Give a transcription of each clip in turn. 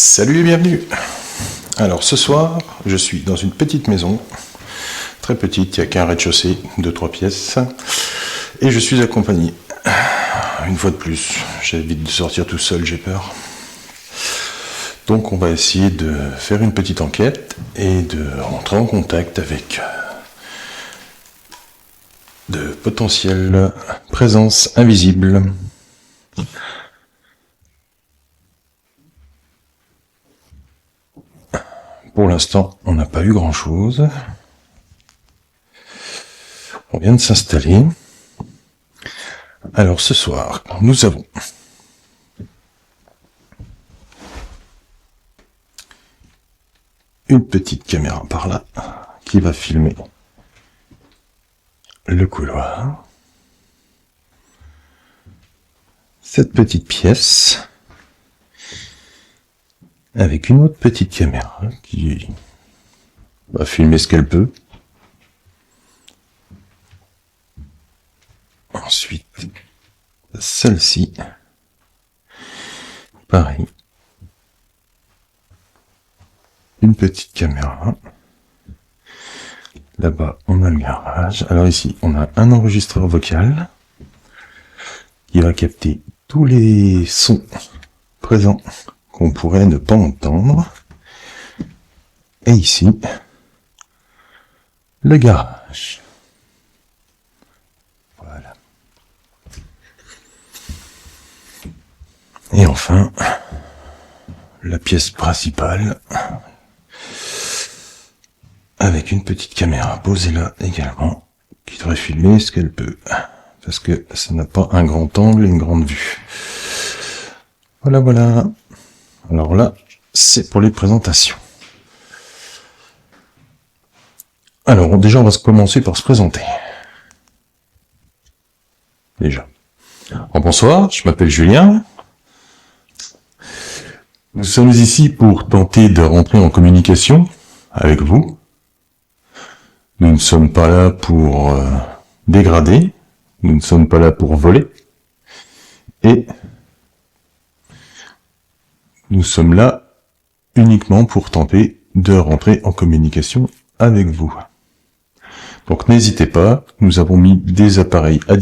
Salut et bienvenue. Alors ce soir, je suis dans une petite maison, très petite, il n'y a qu'un rez-de-chaussée, 2-3 pièces, et je suis accompagné. Une fois de plus, j'évite de sortir tout seul, j'ai peur. Donc on va essayer de faire une petite enquête et de rentrer en contact avec de potentielles présences invisibles. Pour l'instant, on n'a pas eu grand-chose. On vient de s'installer. Alors ce soir, nous avons une petite caméra par là qui va filmer le couloir. Cette petite pièce avec une autre petite caméra qui va filmer ce qu'elle peut. Ensuite, celle-ci, pareil, une petite caméra. Là-bas, on a le garage. Alors ici, on a un enregistreur vocal qui va capter tous les sons présents qu'on pourrait ne pas entendre. Et ici, le garage. Voilà. Et enfin, la pièce principale, avec une petite caméra posée là également, qui devrait filmer ce qu'elle peut, parce que ça n'a pas un grand angle et une grande vue. Voilà. Alors là, c'est pour les présentations. Alors déjà, on va commencer par se présenter. Déjà. Bonsoir, je m'appelle Julien. Nous sommes ici pour tenter de rentrer en communication avec vous. Nous ne sommes pas là pour dégrader, nous ne sommes pas là pour voler, et nous sommes là uniquement pour tenter de rentrer en communication avec vous. Donc n'hésitez pas, nous avons mis des appareils à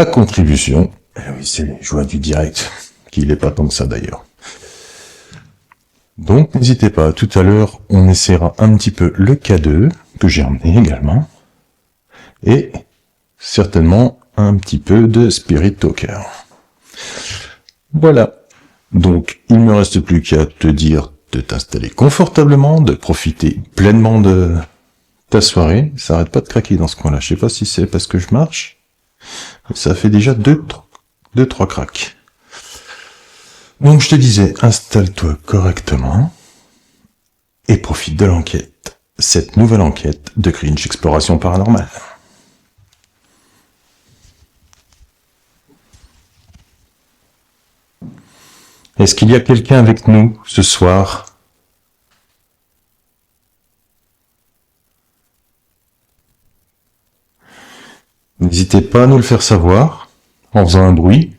contribution. Et oui, c'est les joies du direct, qui n'est pas tant que ça d'ailleurs. Donc n'hésitez pas, tout à l'heure on essaiera un petit peu le K2, que j'ai emmené également, et certainement un petit peu de Spirit Talker. Voilà, donc il ne me reste plus qu'à te dire de t'installer confortablement, de profiter pleinement de ta soirée. Ça arrête pas de craquer dans ce coin-là, je sais pas si c'est parce que je marche, mais ça fait déjà 2-3 craques. Donc je te disais, installe-toi correctement et profite de l'enquête. Cette nouvelle enquête de Cringe Exploration Paranormale. Est-ce qu'il y a quelqu'un avec nous ce soir ? N'hésitez pas à nous le faire savoir en faisant un bruit,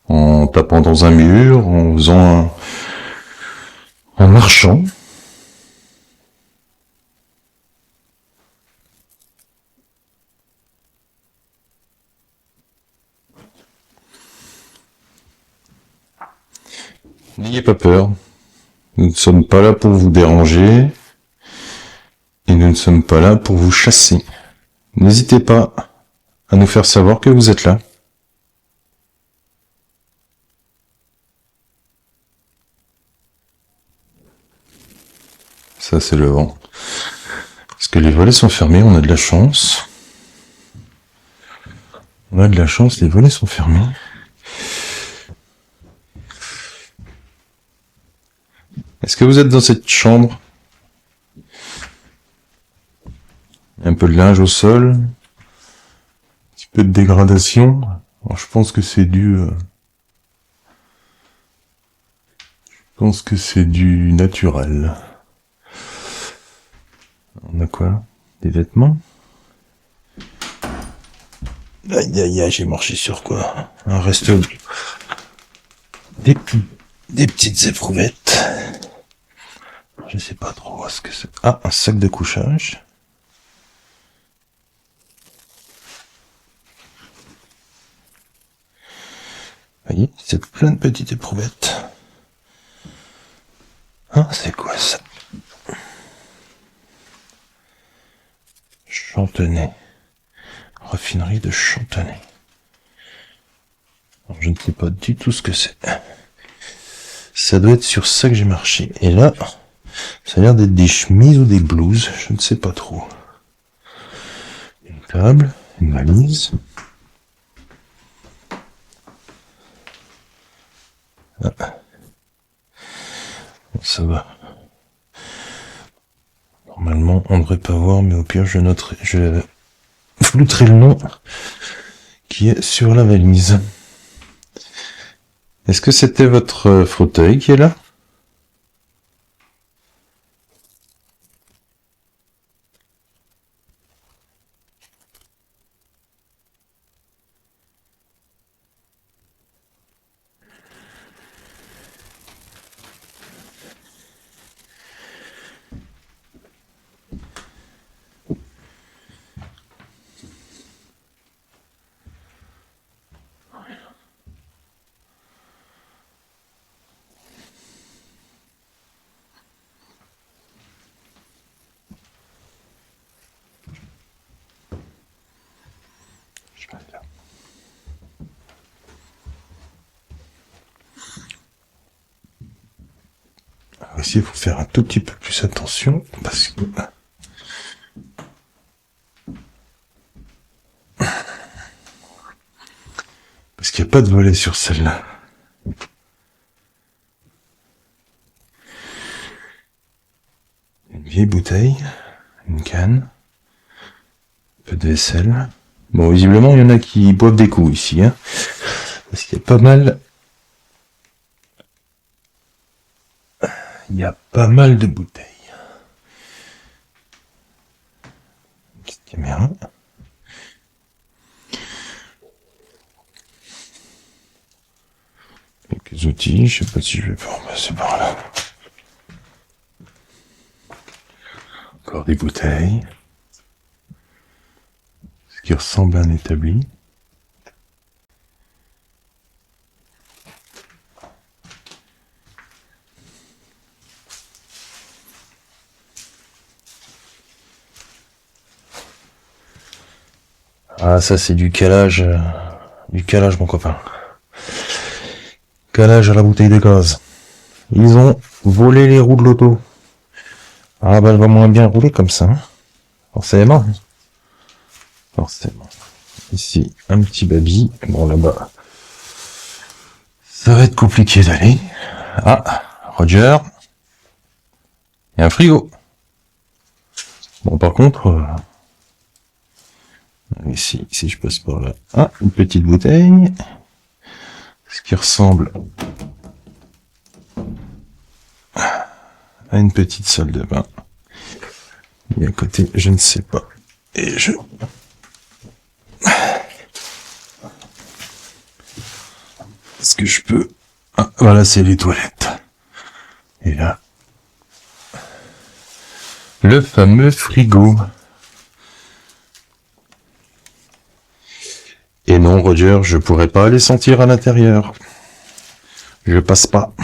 en tapant dans un mur, en marchant. N'ayez pas peur, nous ne sommes pas là pour vous déranger et nous ne sommes pas là pour vous chasser. N'hésitez pas à nous faire savoir que vous êtes là. Ça, c'est le vent. Parce que les volets sont fermés, on a de la chance. Les volets sont fermés. Est-ce que vous êtes dans cette chambre ? Un peu de linge au sol. Un petit peu de dégradation. Alors, je pense que c'est du naturel. On a quoi ? Des vêtements ? Aïe, j'ai marché sur quoi ? Un reste Des petites éprouvettes. Je sais pas trop ce que c'est. Ah, un sac de couchage. Vous voyez, c'est plein de petites éprouvettes. Ah, c'est quoi ça? Chantenay. Raffinerie de Chantenay. Alors, je ne sais pas du tout ce que c'est. Ça doit être sur ça que j'ai marché. Et là, ça a l'air d'être des chemises ou des blouses. Je ne sais pas trop. Une table, une valise. Ah. Ça va. Normalement, on ne devrait pas voir, mais au pire, je flouterai le nom qui est sur la valise. Est-ce que c'était votre fauteuil qui est là? Ici, il faut faire un tout petit peu plus attention parce que qu'il n'y a pas de volet sur celle-là. Une vieille bouteille, une canne, un peu de vaisselle. Bon, visiblement, il y en a qui boivent des coups ici, hein, parce qu'il y a pas mal. Il y a pas mal de bouteilles. Une petite caméra. Quelques outils, je sais pas si je vais pouvoir passer par là. Encore des bouteilles. Ce qui ressemble à un établi. Ah, ça c'est du calage mon copain. Calage à la bouteille de gaz. Ils ont volé les roues de l'auto. Ah bah elle va moins bien rouler comme ça. Hein. Forcément. Forcément. Ici, un petit baby. Bon là-bas. Ça va être compliqué d'aller. Ah, Roger. Et un frigo. Bon par contre... ici, si je passe par là. Ah, une petite bouteille. Ce qui ressemble à une petite salle de bain. Et à côté, je ne sais pas. Et je... Est-ce que je peux... Ah, voilà, c'est les toilettes. Et là... Le fameux frigo. Et non, Roger, je pourrais pas aller sentir à l'intérieur. Je passe pas.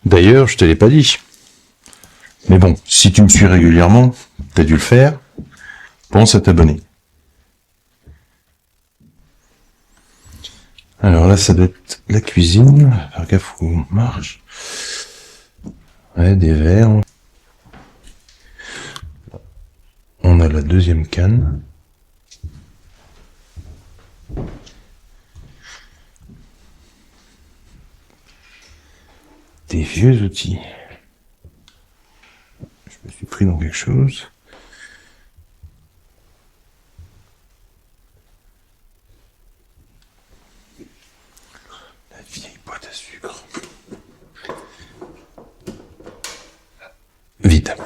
D'ailleurs, je te l'ai pas dit. Mais bon, si tu me suis régulièrement, t'as dû le faire, pense à t'abonner. Alors là, ça doit être la cuisine. Faire gaffe où on marche. Ouais, des verres. On a la deuxième canne. Des vieux outils. Je me suis pris dans quelque chose. La vieille boîte à sucre. Vide.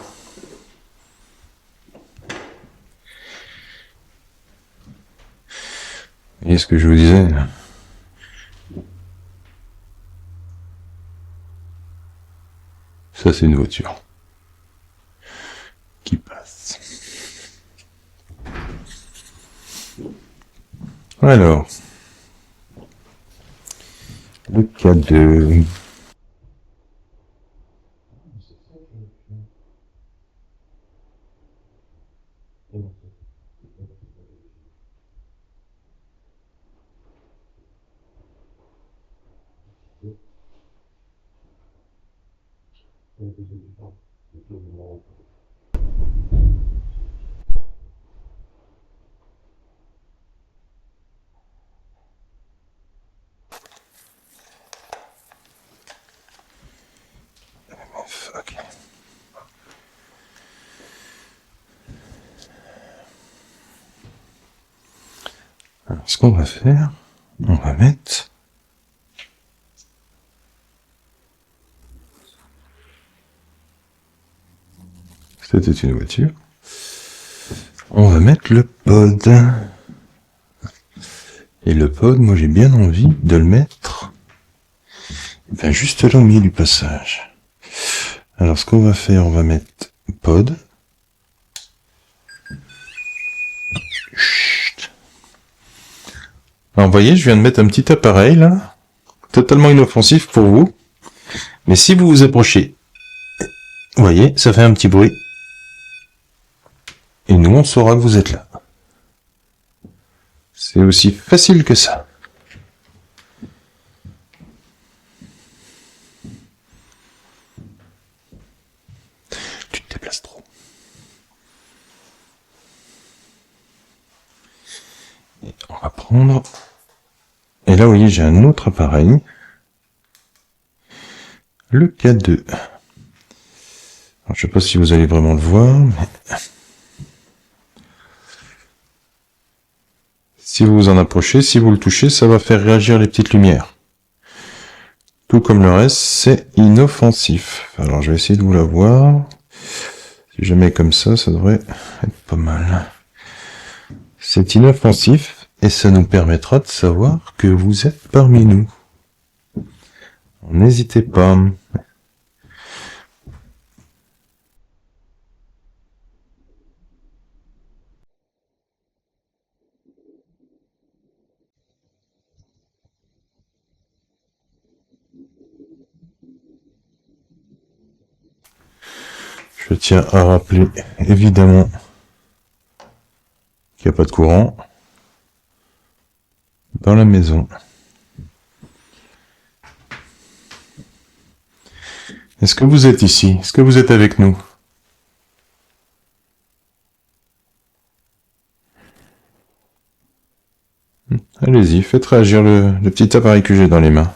Et ce que je vous disais, ça c'est une voiture qui passe. Alors, le cas de... Ok. Alors, ce qu'on va faire, on va mettre... C'était une voiture. On va mettre le pod. Et le pod, moi j'ai bien envie de le mettre juste là au milieu du passage. Alors ce qu'on va faire, on va mettre pod. Chut. Alors vous voyez, je viens de mettre un petit appareil là, totalement inoffensif pour vous. Mais si vous vous approchez, vous voyez, ça fait un petit bruit. Et nous, on saura que vous êtes là. C'est aussi facile que ça. Tu te déplaces trop. Et on va prendre... Et là, vous voyez, j'ai un autre appareil. Le K2. Alors, je sais pas si vous allez vraiment le voir, mais... Si vous vous en approchez, si vous le touchez, ça va faire réagir les petites lumières. Tout comme le reste, c'est inoffensif. Alors, je vais essayer de vous la voir. Si je mets comme ça, ça devrait être pas mal. C'est inoffensif et ça nous permettra de savoir que vous êtes parmi nous. N'hésitez pas. Je tiens à rappeler, évidemment, qu'il n'y a pas de courant dans la maison. Est-ce que vous êtes ici? Est-ce que vous êtes avec nous? Allez-y, faites réagir le petit appareil que j'ai dans les mains.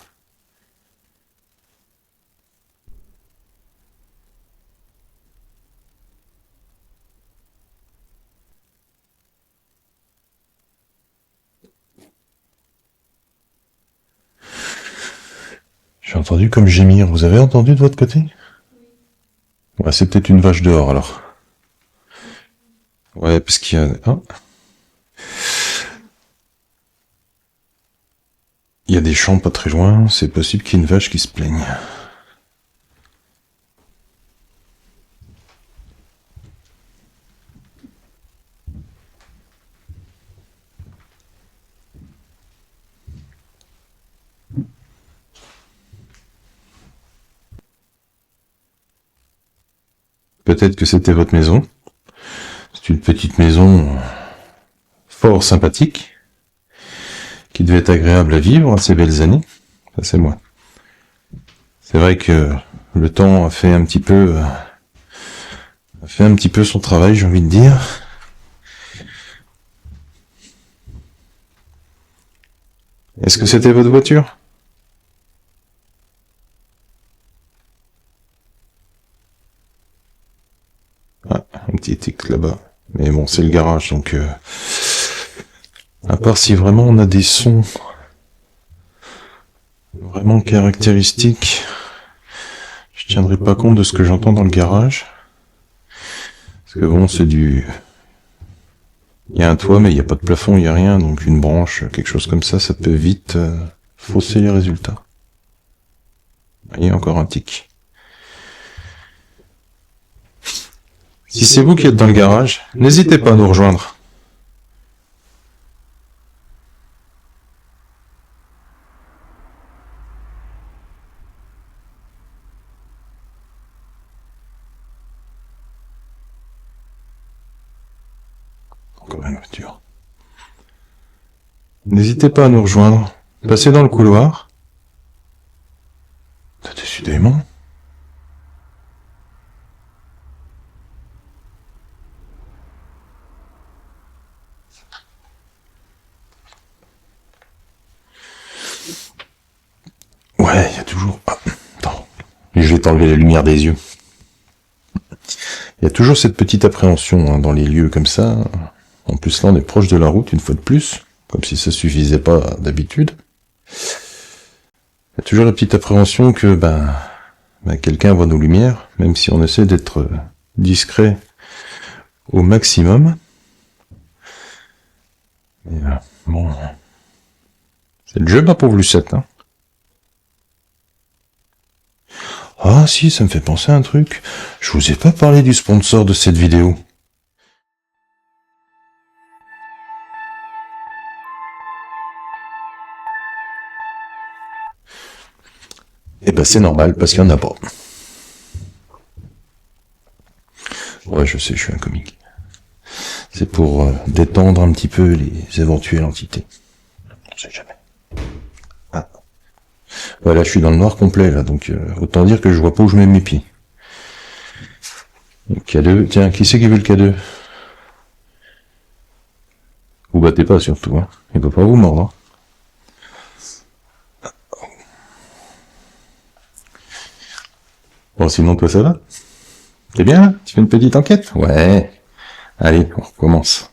J'ai entendu comme gémir. Vous avez entendu de votre côté? Ouais, c'est peut-être une vache dehors alors. Ouais, parce qu'il y a... Oh. Il y a des champs pas très loin, c'est possible qu'il y ait une vache qui se plaigne. Peut-être que c'était votre maison. C'est une petite maison fort sympathique, qui devait être agréable à vivre à ces belles années. Ça, c'est moi. C'est vrai que le temps a fait un petit peu son travail, j'ai envie de dire. Est-ce que c'était votre voiture? Ah, un petit tic là-bas. Mais bon, c'est le garage, donc... à part si vraiment on a des sons vraiment caractéristiques, je tiendrai pas compte de ce que j'entends dans le garage. Parce que bon, c'est du Il y a un toit, mais il n'y a pas de plafond, il n'y a rien, donc une branche, quelque chose comme ça peut vite fausser les résultats. Il y a encore un tic. Si c'est vous qui êtes dans le garage, n'hésitez pas à nous rejoindre. Encore une voiture. N'hésitez pas à nous rejoindre. Passez dans le couloir. T'as décidément. Ouais, il y a toujours... Ah, attends. Je vais t'enlever la lumière des yeux. Il y a toujours cette petite appréhension dans les lieux comme ça. En plus là, on est proche de la route une fois de plus. Comme si ça suffisait pas d'habitude. Il y a toujours la petite appréhension que quelqu'un voit nos lumières, même si on essaie d'être discret au maximum. Mais bon, c'est le jeu, ma pauvre Lucette. Hein. Ah si, ça me fait penser à un truc. Je vous ai pas parlé du sponsor de cette vidéo. Eh ben c'est normal, parce qu'il y en a pas. Ouais, je sais, je suis un comique. C'est pour détendre un petit peu les éventuelles entités. On sait jamais. Ah. Voilà, je suis dans le noir complet là, donc autant dire que je vois pas où je mets mes pieds. Le K2, tiens, qui c'est qui veut le K2? Vous battez pas surtout, hein. Il peut pas vous mordre. Hein. Bon, sinon toi ça va? T'es bien là? Tu fais une petite enquête? Ouais. Allez, on recommence.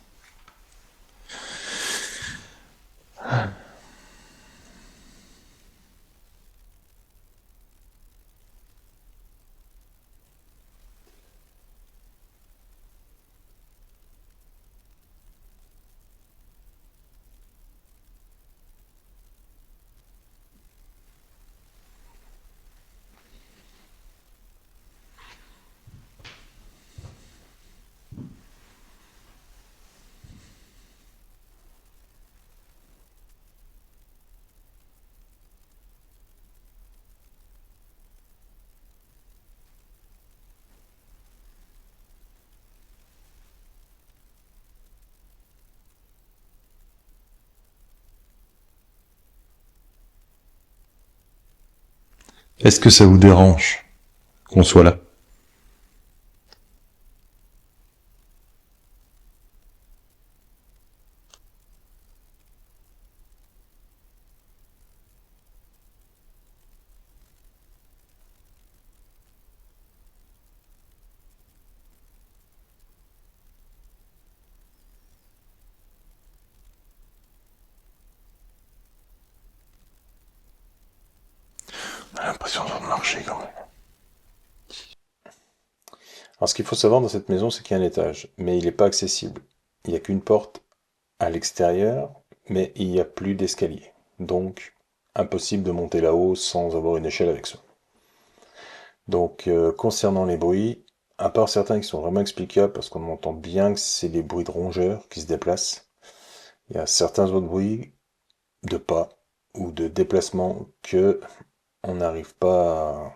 Est-ce que ça vous dérange qu'on soit là? On a l'impression de marcher quand même. Alors ce qu'il faut savoir dans cette maison, c'est qu'il y a un étage, mais il n'est pas accessible. Il n'y a qu'une porte à l'extérieur, mais il n'y a plus d'escalier. Donc, impossible de monter là-haut sans avoir une échelle avec soi. Donc, concernant les bruits, à part certains qui sont vraiment explicables, parce qu'on entend bien que c'est des bruits de rongeurs qui se déplacent, il y a certains autres bruits de pas ou de déplacement que on n'arrive pas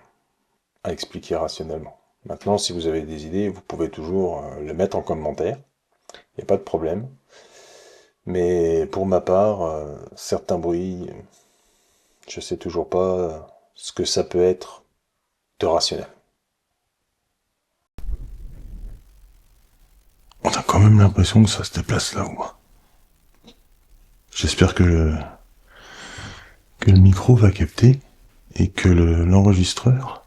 à expliquer rationnellement. Maintenant, si vous avez des idées, vous pouvez toujours le mettre en commentaire, il n'y a pas de problème. Mais pour ma part, certains bruits, je sais toujours pas ce que ça peut être de rationnel. On a quand même l'impression que ça se déplace là-haut. J'espère que le micro va capter et que l'enregistreur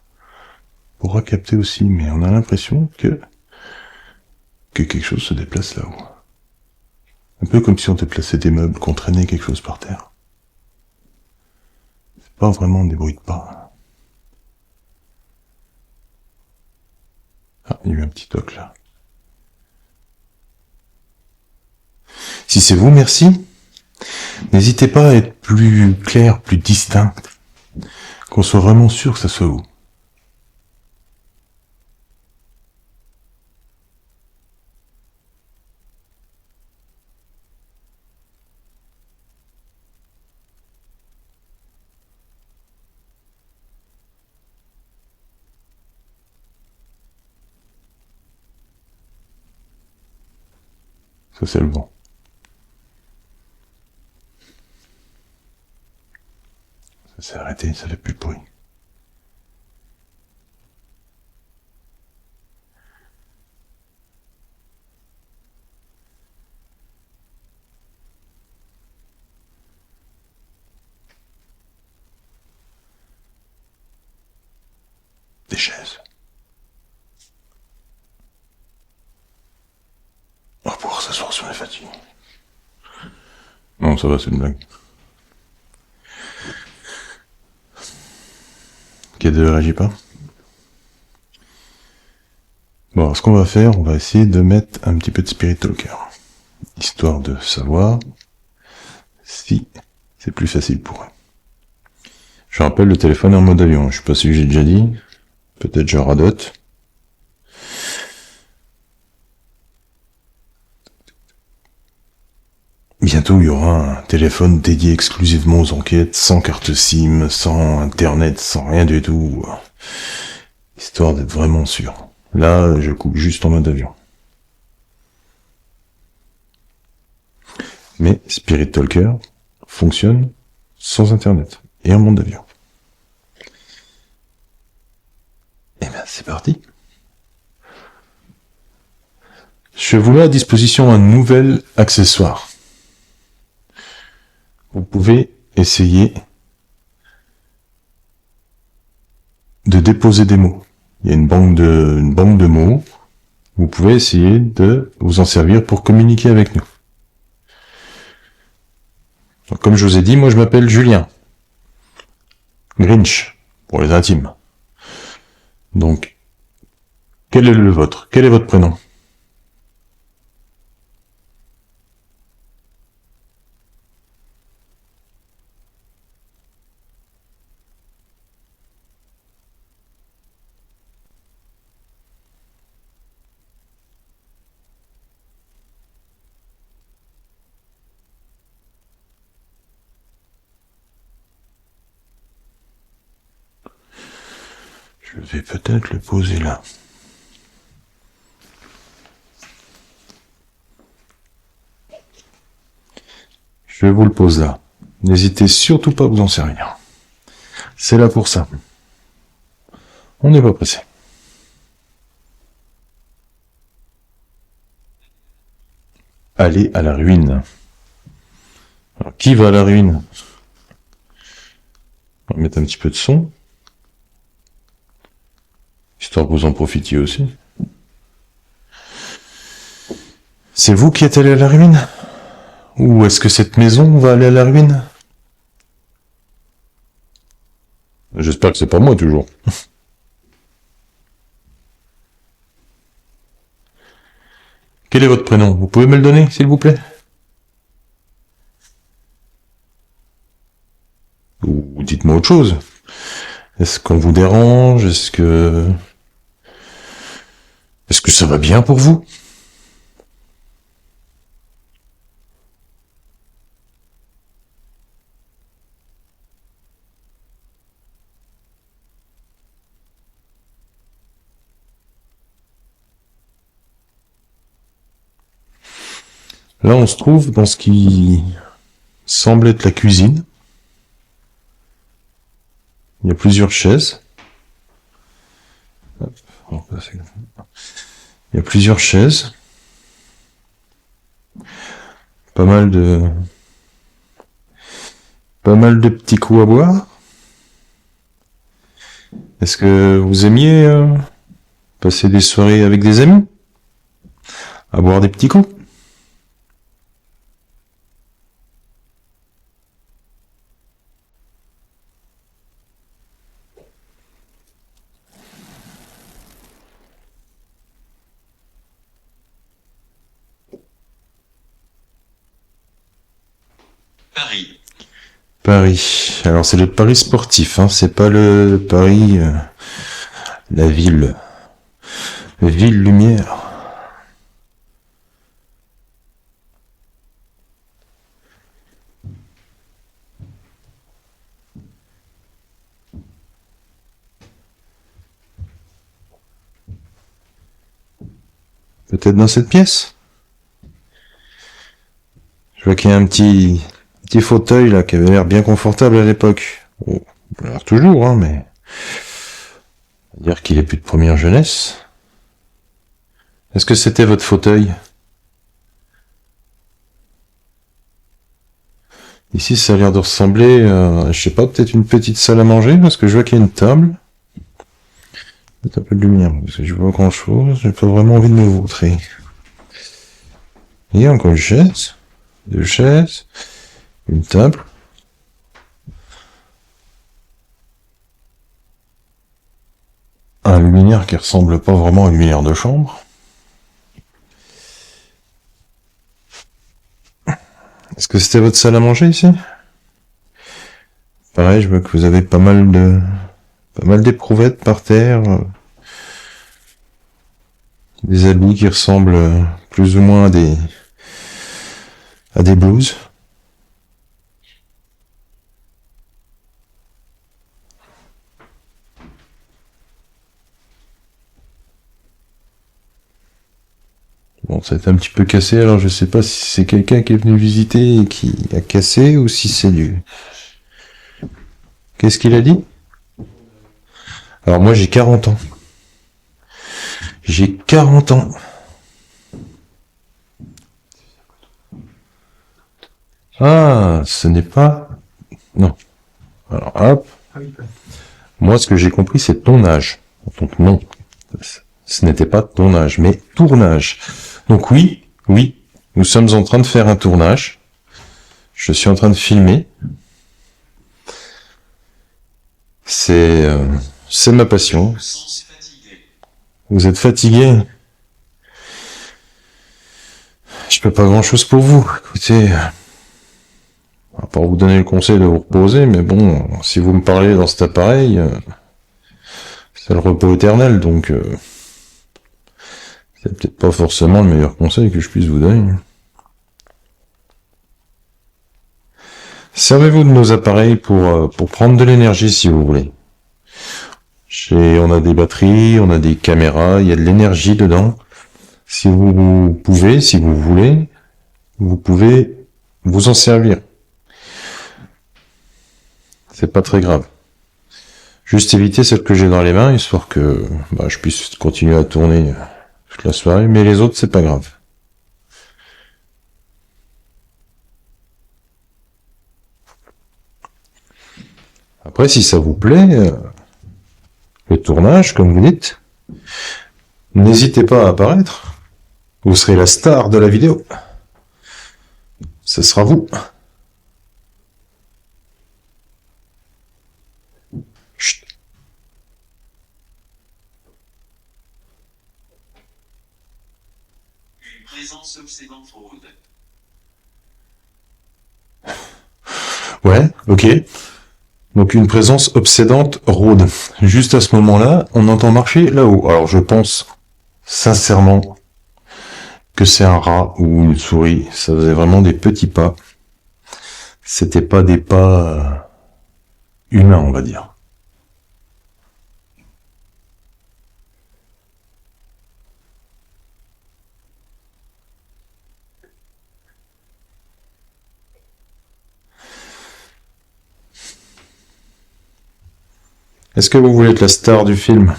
pourra capter aussi, mais on a l'impression que quelque chose se déplace là-haut. Un peu comme si on déplaçait des meubles, qu'on traînait quelque chose par terre. C'est pas vraiment des bruits de pas. Ah, il y a eu un petit toc là. Si c'est vous, merci. N'hésitez pas à être plus clair, plus distinct, qu'on soit vraiment sûr que ça soit vous. Ça, c'est le vent. Ça s'est arrêté, ça fait plus de bruit. Des chaises. On va pouvoir s'asseoir sur les fatigues. Non, ça va, c'est une blague. Qui ne réagit pas. Bon, alors, ce qu'on va faire, on va essayer de mettre un petit peu de Spirit Talker. Histoire de savoir si c'est plus facile pour eux. Je rappelle, le téléphone est en mode avion. Je sais pas si j'ai déjà dit. Peut-être je radote. Bientôt, il y aura un téléphone dédié exclusivement aux enquêtes, sans carte SIM, sans internet, sans rien du tout. Histoire d'être vraiment sûr. Là, je coupe juste en mode avion. Mais Spirit Talker fonctionne sans internet et en mode avion. Eh ben, c'est parti. Je vous mets à disposition un nouvel accessoire. Vous pouvez essayer de déposer des mots. Il y a une banque de mots. Vous pouvez essayer de vous en servir pour communiquer avec nous. Donc, comme je vous ai dit, moi je m'appelle Julien. Grinch, pour les intimes. Donc, quel est le vôtre? Quel est votre prénom? Je vais peut-être le poser là. Je vous le pose là. N'hésitez surtout pas à vous en servir. C'est là pour ça. On n'est pas pressé. Allez à la ruine. Alors, qui va à la ruine? On va mettre un petit peu de son. Histoire que vous en profitiez aussi. C'est vous qui êtes allé à la ruine? Ou est-ce que cette maison va aller à la ruine? J'espère que c'est pas moi toujours. Quel est votre prénom? Vous pouvez me le donner, s'il vous plaît? Ou dites-moi autre chose. Est-ce qu'on vous dérange? Est-ce que ça va bien pour vous? Là, on se trouve dans ce qui semble être la cuisine. Il y a plusieurs chaises. Il y a plusieurs chaises. Pas mal de petits coups à boire. Est-ce que vous aimiez passer des soirées avec des amis? À boire des petits coups? Paris. Paris. Alors c'est le Paris sportif, hein. C'est pas le Paris, la ville. Ville lumière. Peut-être dans cette pièce? Je vois qu'il y a un petit fauteuil là qui avait l'air bien confortable à l'époque. Bon, il a l'air toujours, hein, mais on va dire qu'il est plus de première jeunesse. Est-ce que c'était votre fauteuil? Ici, ça a l'air de ressembler, je sais pas, peut-être une petite salle à manger, parce que je vois qu'il y a une table. Peut-être un peu de lumière, parce que je vois grand chose, j'ai pas vraiment envie de me vautrer. Il y a encore une chaise, deux chaises, une table. Un luminaire qui ressemble pas vraiment à une luminaire de chambre. Est-ce que c'était votre salle à manger ici? Pareil, je vois que vous avez pas mal d'éprouvettes par terre. Des habits qui ressemblent plus ou moins à des blouses. Bon, ça a été un petit peu cassé, alors je sais pas si c'est quelqu'un qui est venu visiter et qui a cassé ou si c'est du... Qu'est-ce qu'il a dit? Alors moi j'ai 40 ans. J'ai 40 ans. Ah, ce n'est pas... Non. Alors hop. Moi ce que j'ai compris c'est ton âge. Donc non. Ce n'était pas ton âge, mais tournage. Donc oui, nous sommes en train de faire un tournage. Je suis en train de filmer. C'est ma passion. Vous êtes fatigué? Je peux pas grand chose pour vous. Écoutez, à part vous donner le conseil de vous reposer, mais bon, si vous me parlez dans cet appareil, c'est le repos éternel, donc c'est peut-être pas forcément le meilleur conseil que je puisse vous donner. Servez-vous de nos appareils pour prendre de l'énergie si vous voulez. On a des batteries, on a des caméras, il y a de l'énergie dedans. Si vous pouvez, si vous voulez, vous pouvez vous en servir. C'est pas très grave. Juste éviter celle que j'ai dans les mains, histoire que je puisse continuer à tourner toute la soirée, mais les autres, c'est pas grave. Après, si ça vous plaît, le tournage, comme vous dites, n'hésitez pas à apparaître. Vous serez la star de la vidéo. Ce sera vous. Chut. Une présence obsédante rôde. Ouais, ok. Donc une présence obsédante rôde. Juste à ce moment-là, on entend marcher là-haut. Alors je pense sincèrement que c'est un rat ou une souris. Ça faisait vraiment des petits pas. C'était pas des pas humains, on va dire. Est-ce que vous voulez être la star du film?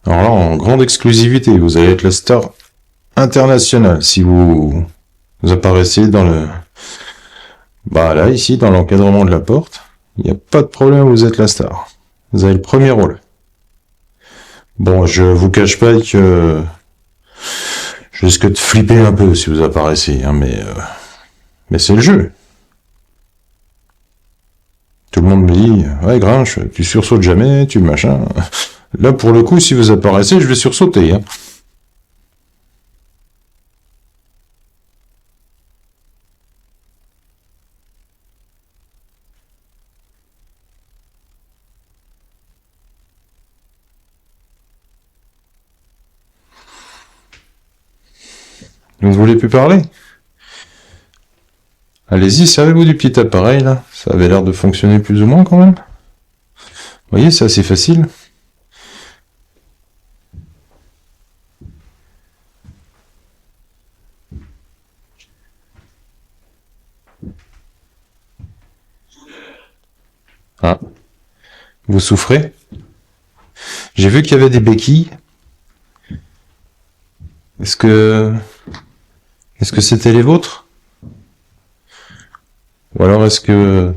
Alors là, en grande exclusivité, vous allez être la star internationale si vous apparaissez dans le... là, ici, dans l'encadrement de la porte. Il n'y a pas de problème, vous êtes la star. Vous avez le premier rôle. Bon, je vous cache pas que je risque de flipper un peu si vous apparaissez, hein, mais c'est le jeu. Tout le monde me dit, ouais, Grinch, tu sursautes jamais, tu machin. Là, pour le coup, si vous apparaissez, je vais sursauter, hein. Vous ne voulez plus parler? Allez-y, servez-vous du petit appareil là. Ça avait l'air de fonctionner plus ou moins quand même. Vous voyez, c'est assez facile. Ah, vous souffrez? J'ai vu qu'il y avait des béquilles. Est-ce que c'était les vôtres? Ou alors est-ce que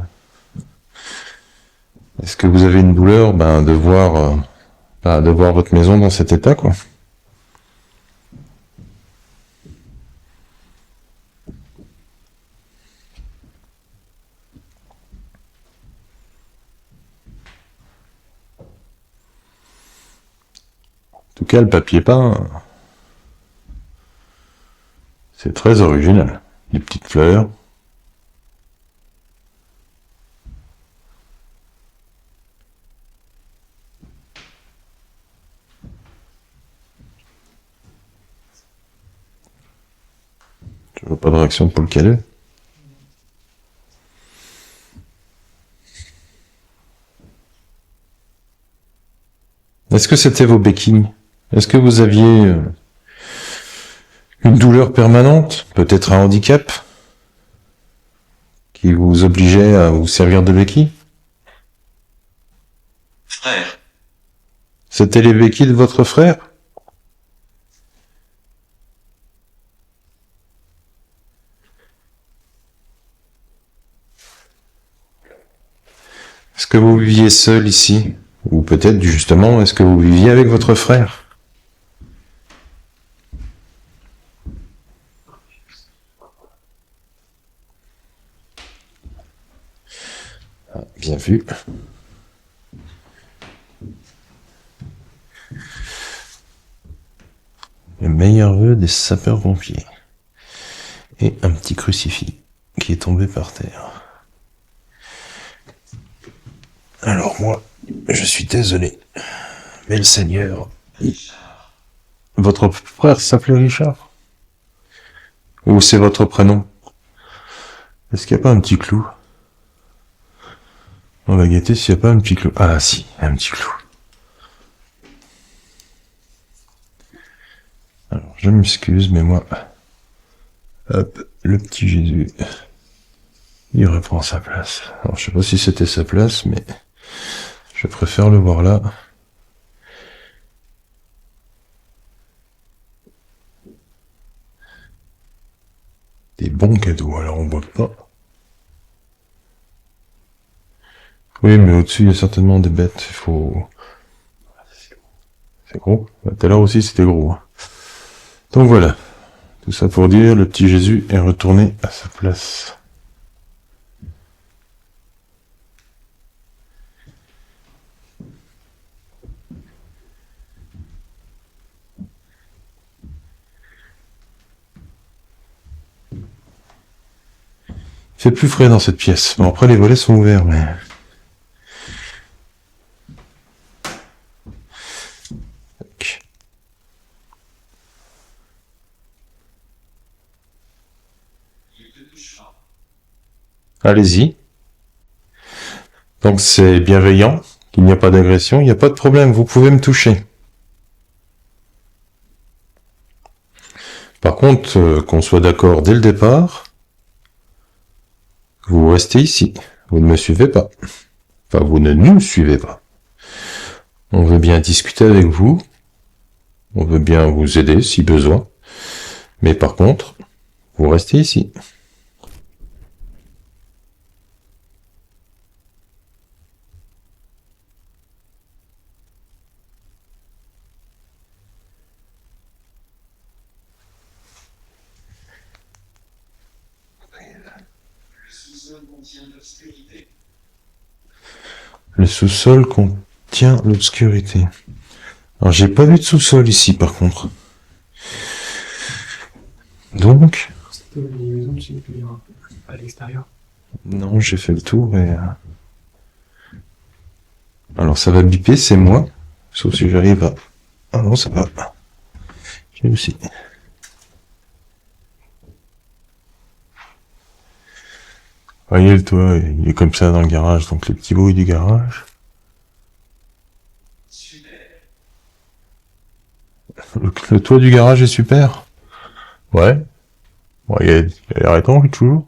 vous avez une douleur de voir votre maison dans cet état, quoi? En tout cas, le papier peint, c'est très original. Des petites fleurs. Je vois pas de réaction de Paul Cadet. Est-ce que c'était vos béquilles? Est-ce que vous aviez une douleur permanente? Peut-être un handicap? Qui vous obligeait à vous servir de béquilles? Frère. C'était les béquilles de votre frère? Est-ce que vous viviez seul ici? Ou peut-être justement, est-ce que vous viviez avec votre frère? Ah, bien vu. Le meilleur vœu des sapeurs-pompiers. Et un petit crucifix qui est tombé par terre. Alors moi, je suis désolé. Mais le Seigneur... Votre frère s'appelait Richard? Ou c'est votre prénom? Est-ce qu'il n'y a pas un petit clou? On va guetter s'il n'y a pas un petit clou. Ah si, un petit clou. Alors, je m'excuse, mais moi... Hop, le petit Jésus... Il reprend sa place. Alors, je sais pas si c'était sa place, mais... Je préfère le voir là. Des bons cadeaux, alors on voit pas. Oui, mais au-dessus, il y a certainement des bêtes. Il faut... C'est gros. Tout à l'heure aussi, c'était gros. Donc voilà. Tout ça pour dire, le petit Jésus est retourné à sa place. Il fait plus frais dans cette pièce. Bon, après, les volets sont ouverts, mais... Allez-y. Donc c'est bienveillant, il n'y a pas d'agression, il n'y a pas de problème, vous pouvez me toucher. Par contre, qu'on soit d'accord dès le départ, vous restez ici, vous ne me suivez pas. Enfin, vous ne nous suivez pas. On veut bien discuter avec vous, on veut bien vous aider si besoin, mais par contre, vous restez ici. Le sous-sol contient l'obscurité. Alors j'ai pas vu de sous-sol ici par contre. Donc... C'était une maison à l'extérieur. Non, j'ai fait le tour et... Alors ça va biper, c'est moi. Sauf si j'arrive à... Ah non, ça va. J'ai aussi. voyez, le toit, il est comme ça dans le garage, donc les petits bruits du garage. Le toit du garage est super. Ouais. Bon, il y a l'air étanche, toujours.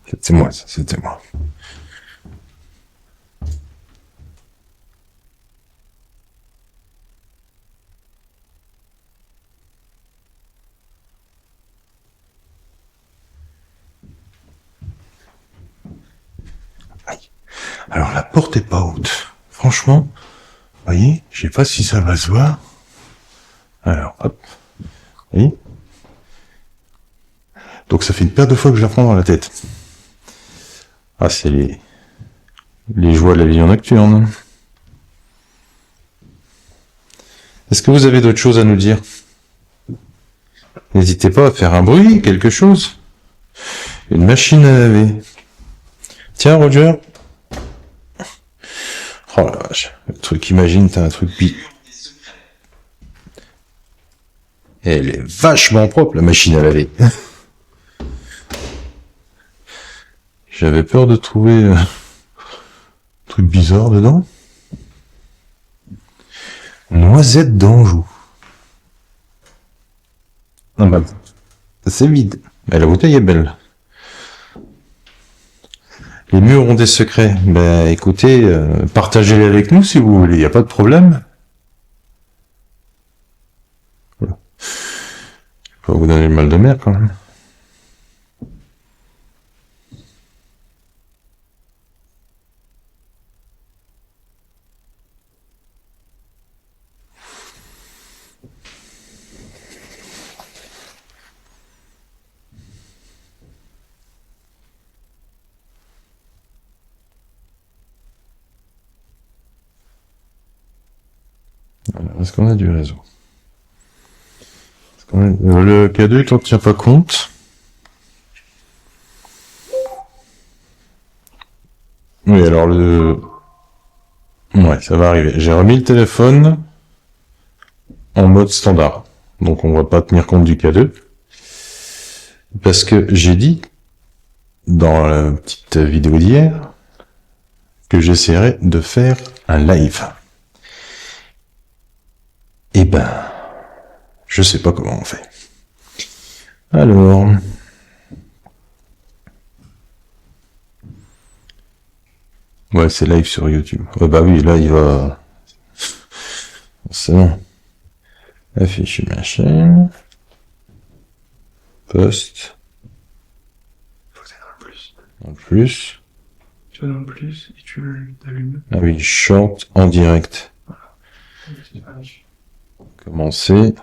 C'était moi, ça, c'était moi. Aïe. Alors, la porte est pas haute. Franchement, vous voyez, je sais pas si ça va se voir. Alors, hop. Vous voyez? Donc, ça fait une paire de fois que je la prends dans la tête. Ah, c'est les joies de la vie en nocturne. Est-ce que vous avez d'autres choses à nous dire? N'hésitez pas à faire un bruit, quelque chose. Une machine à laver. Tiens, Roger. Oh la vache. Le truc, imagine, t'as un truc Elle est vachement propre, la machine à laver. J'avais peur de trouver un truc bizarre dedans. Noisette d'Anjou. Non, bah, c'est vide. Mais la bouteille est belle. Les murs ont des secrets. Ben, écoutez, partagez-les avec nous si vous voulez, il n'y a pas de problème. Voilà. Je vais pas vous donner le mal de mer quand même. Alors, est-ce qu'on a du réseau? Le K2, il t'en tient pas compte. Oui, alors Ouais, ça va arriver. J'ai remis le téléphone en mode standard. Donc on va pas tenir compte du K2. Parce que j'ai dit, dans la petite vidéo d'hier, que j'essaierais de faire un live. Eh ben, je sais pas comment on fait. Alors... Ouais, c'est live sur YouTube. Bah oui, là, il va... C'est bon. Afficher ma chaîne. Post. Faut que ça dans le plus. En plus. Tu vas dans le plus et tu t'allumes. Ah oui, short en direct. Commencer.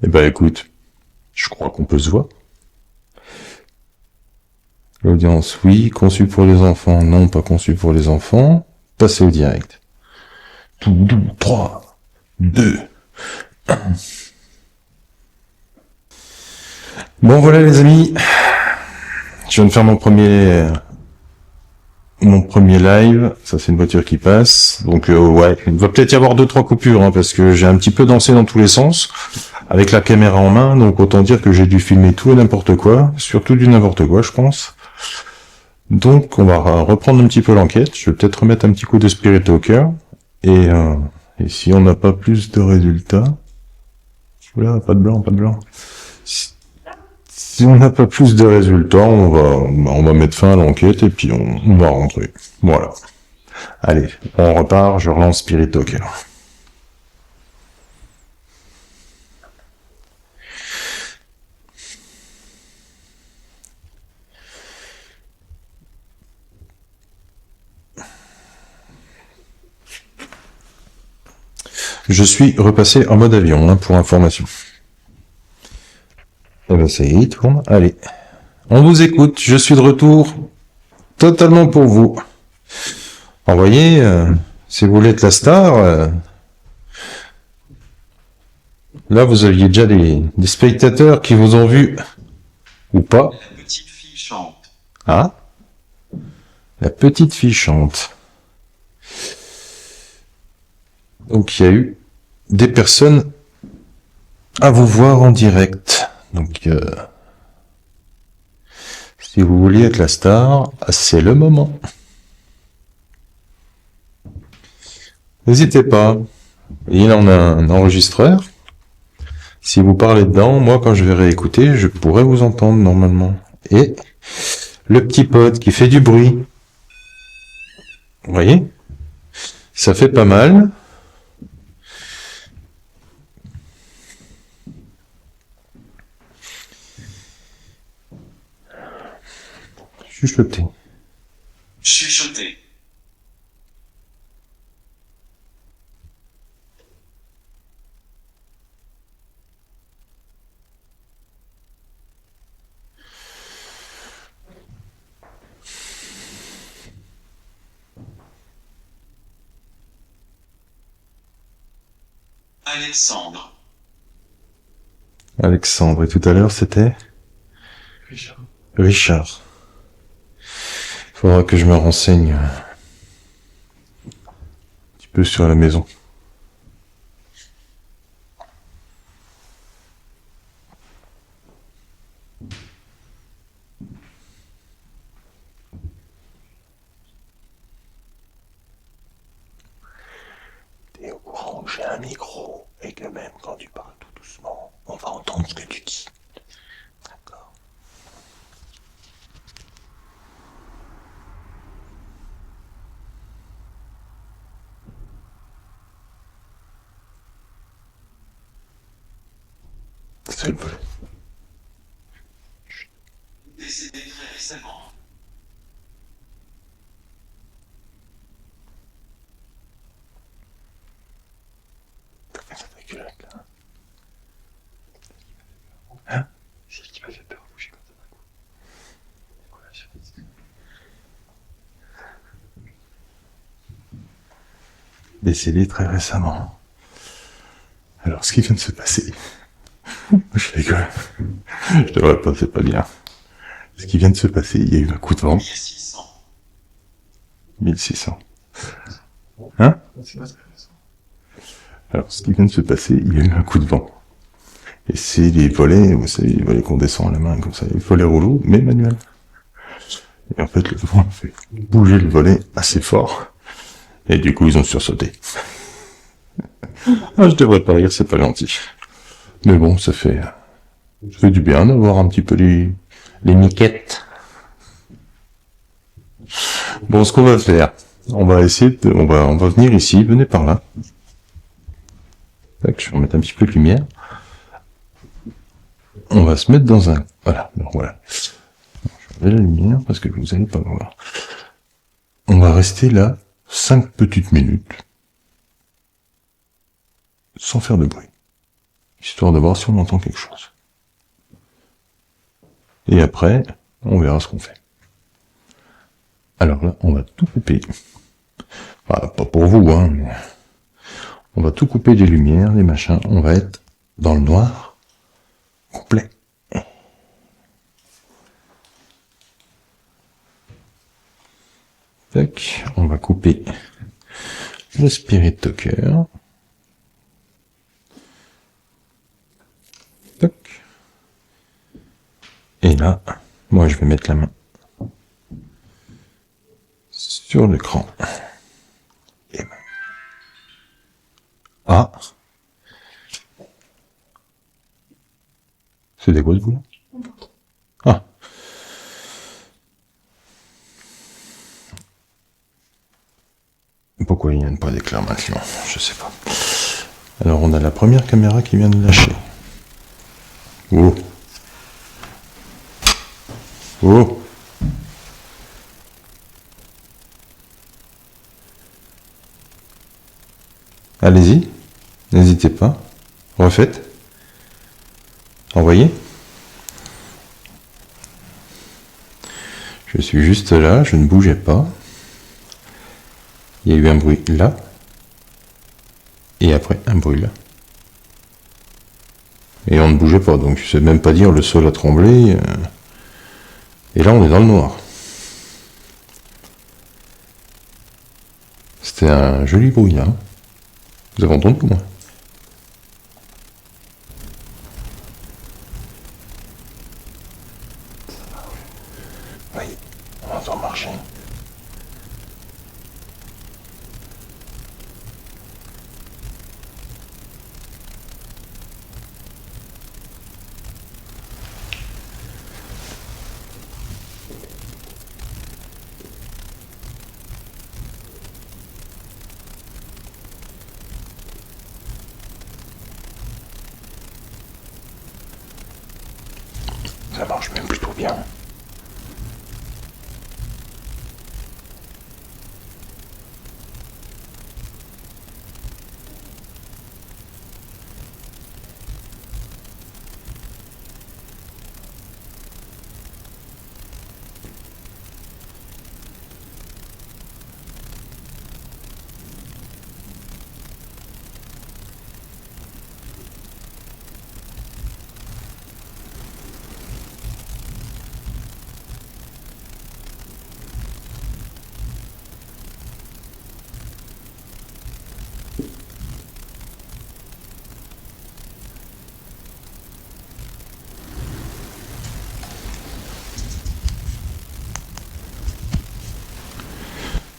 Eh ben écoute, je crois qu'on peut se voir. L'audience, oui. Conçu pour les enfants, non, pas conçu pour les enfants. Passer au direct. 3, 2, 1. Bon voilà les amis, je viens de faire mon premier live. Ça c'est une voiture qui passe. Donc ouais, il va peut-être y avoir 2-3 coupures, hein, parce que j'ai un petit peu dansé dans tous les sens avec la caméra en main. Donc autant dire que j'ai dû filmer tout et n'importe quoi, surtout du n'importe quoi, je pense. Donc on va reprendre un petit peu l'enquête. Je vais peut-être remettre un petit coup de Spirit Talker. Et si on n'a pas plus de résultats... Oula, pas de blanc, pas de blanc. Si on n'a pas plus de résultats, on va mettre fin à l'enquête et puis on va rentrer. Voilà. Allez, on repart, je relance Spirit Talker. Je suis repassé en mode avion, hein, pour information. Eh ben ça y est, il tourne. Allez. On vous écoute, je suis de retour totalement pour vous. Envoyez, si vous voulez être la star, Là, vous aviez déjà des spectateurs qui vous ont vu, ou pas. La petite fille chante. Ah, la petite fille chante. Donc, il y a eu des personnes à vous voir en direct. Donc, si vous vouliez être la star, c'est le moment. N'hésitez pas. Il en a un enregistreur. Si vous parlez dedans, moi, quand je vais réécouter, je pourrais vous entendre normalement. Et le petit pote qui fait du bruit. Vous voyez? Ça fait pas mal. Chuchoter. Chuchoter. Alexandre. Alexandre. Et tout à l'heure, c'était Richard. Richard. Faudra que je me renseigne un petit peu sur la maison. T'es au courant, j'ai un micro, et que même quand tu parles tout doucement, on va entendre ce que tu dis. D'accord. C'est le volet. Décédé très récemment. Hein? C'est ce qui m'a fait peur, bouger comme ça d'un coup. Voilà, j'ai fait. Décédé très récemment. Alors, ce qui vient de se passer... Je rigole. Je devrais pas, c'est pas bien. Ce qui vient de se passer, il y a eu un coup de vent. 1600. 1600. Hein? C'est pas très récent. Alors, ce qui vient de se passer, il y a eu un coup de vent. Et c'est les volets, vous savez, les volets qu'on descend à la main, comme ça, les volets rouleaux, mais manuels. Et en fait, le vent a fait bouger le volet assez fort. Et du coup, ils ont sursauté. Ah, je devrais pas rire, c'est pas gentil. Mais bon, ça fait du bien d'avoir un petit peu les miquettes. Bon, ce qu'on va faire, on va essayer de, on va venir ici, venez par là. Tac, je vais remettre un petit peu de lumière. On va se mettre dans un, voilà, donc voilà. Je vais la lumière parce que vous allez pas voir. On va rester là 5 petites minutes sans faire de bruit, histoire de voir si on entend quelque chose. Et après, on verra ce qu'on fait. Alors là, on va tout couper. Enfin, pas pour vous, hein, mais on va tout couper des lumières, des machins. On va être dans le noir complet. Tac, on va couper le Spirit Talker. Tac. Et là, moi je vais mettre la main sur l'écran. Et ah, c'est des quoi ce boulot? Ah. Pourquoi il n'y a pas d'éclair maintenant? Je sais pas. Alors on a la première caméra qui vient de lâcher. Oh. Oh. Allez-y, n'hésitez pas. Refaites. Envoyez. Je suis juste là, je ne bougeais pas. Il y a eu un bruit là. Et après un bruit là. Et on ne bougeait pas, donc je sais même pas dire, le sol a tremblé. Et là, on est dans le noir. C'était un joli bruit, hein. Vous avez entendu, moi? Oui, on entend marcher. Ça marche même plutôt bien.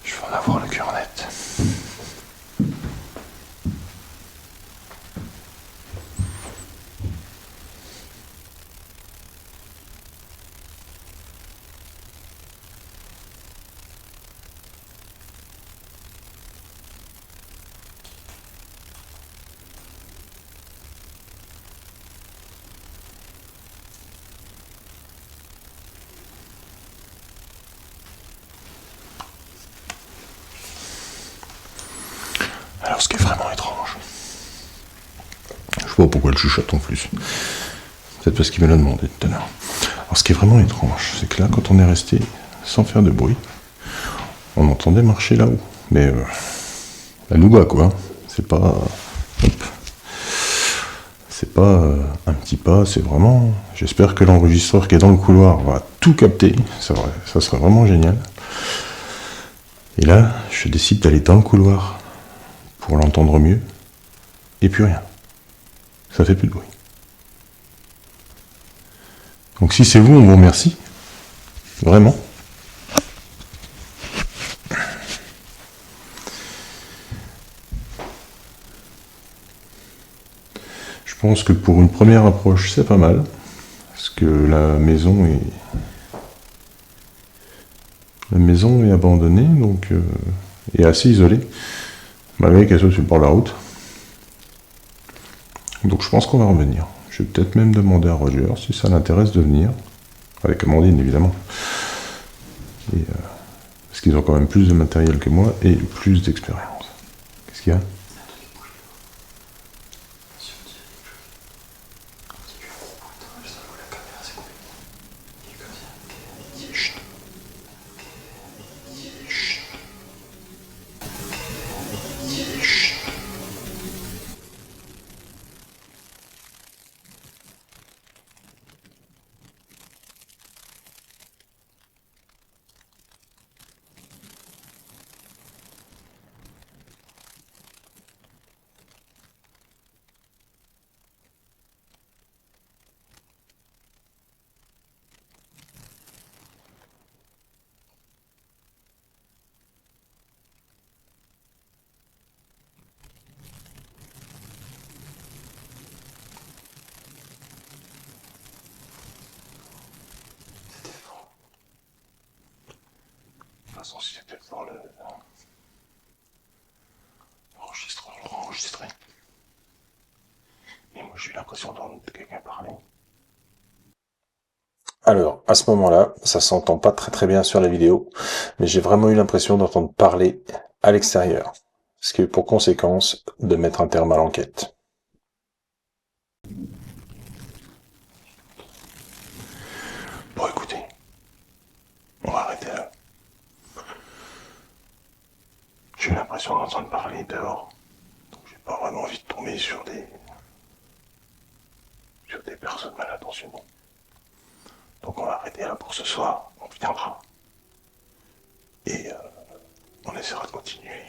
Je vais en avoir le cœur net. Alors, ce qui est vraiment étrange, je vois pas pourquoi le chuchote en plus. Peut-être parce qu'il me l'a demandé tout à l'heure. Alors, ce qui est vraiment étrange, c'est que là, quand on est resté sans faire de bruit, on entendait marcher là-haut. Mais à nous bas, quoi. C'est pas. Hop. C'est pas un petit pas, c'est vraiment. J'espère que l'enregistreur qui est dans le couloir va tout capter. Ça serait vraiment génial. Et là, je décide d'aller dans le couloir pour l'entendre mieux. Et plus rien. Ça fait plus de bruit. Donc si c'est vous, on vous remercie. Vraiment. Je pense que pour une première approche, c'est pas mal. Parce que la maison est abandonnée, donc est assez isolée, malgré qu'elle soit sur le bord de la route. Donc je pense qu'on va revenir. Je vais peut-être même demander à Roger si ça l'intéresse de venir, avec Amandine évidemment. Parce qu'ils ont quand même plus de matériel que moi et plus d'expérience. Qu'est-ce qu'il y a ? De toute façon, si c'était pour l'enregistreur, on l'aura enregistré. Mais moi, j'ai eu l'impression d'entendre quelqu'un parler. Alors, à ce moment-là, ça s'entend pas très très bien sur la vidéo, mais j'ai vraiment eu l'impression d'entendre parler à l'extérieur. Ce qui a eu pour conséquence de mettre un terme à l'enquête. Bon, écoutez, on va arrêter là. J'ai eu l'impression d'entendre parler dehors, donc j'ai pas vraiment envie de tomber sur des personne mal intentionné. Donc on va arrêter là pour ce soir, on reviendra. Et on essaiera de continuer.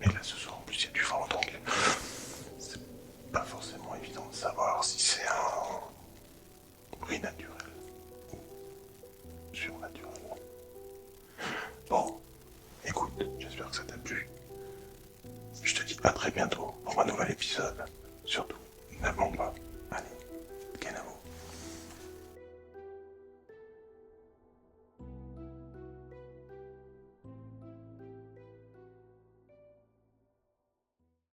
Mais là ce soir en plus il y a du vent, donc c'est pas forcément évident de savoir si c'est un bruit naturel ou surnaturel. Bon, écoute, j'espère que ça t'a plu. Je te dis à très bientôt pour un nouvel épisode. Surtout, ne manque